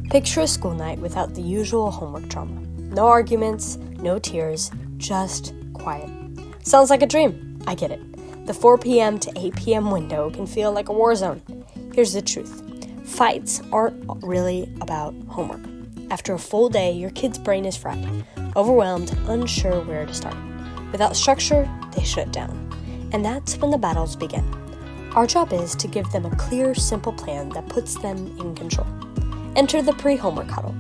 Picture a school night without the usual homework drama. No arguments, no tears, just quiet. Sounds like a dream. I get it. The 4 p.m. to 8 p.m. window can feel like a war zone. Here's the truth. Fights aren't really about homework. After a full day, your kid's brain is fried, overwhelmed, unsure where to start. Without structure, they shut down. And that's when the battles begin. Our job is to give them a clear, simple plan that puts them in control. Enter the pre-homework huddle.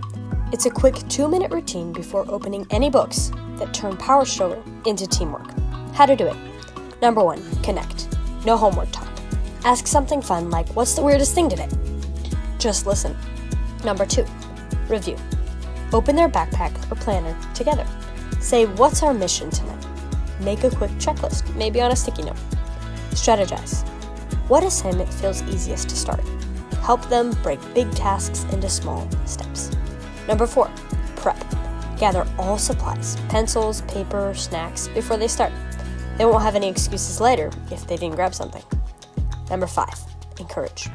It's a quick 2-minute routine before opening any books that turn power struggle into teamwork. How to do it. Number 1, connect. No homework talk. Ask something fun like, what's the weirdest thing today? Just listen. Number 2, review. Open their backpack or planner together. Say, what's our mission tonight? Make a quick checklist, maybe on a sticky note. Strategize. What assignment feels easiest to start? Help them break big tasks into small steps. Number 4, prep. Gather all supplies, pencils, paper, snacks, before they start. They won't have any excuses later if they didn't grab something. Number 5, encourage.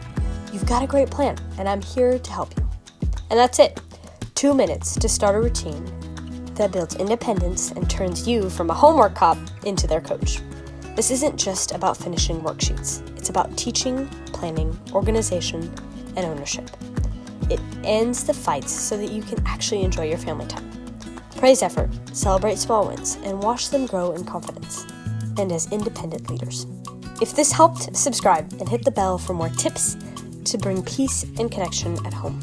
You've got a great plan, and I'm here to help you. And that's it. 2 minutes to start a routine that builds independence and turns you from a homework cop into their coach. This isn't just about finishing worksheets. It's about teaching, planning, organization, and ownership. It ends the fights so that you can actually enjoy your family time. Praise effort, celebrate small wins, and watch them grow in confidence and as independent leaders. If this helped, subscribe and hit the bell for more tips to bring peace and connection at home.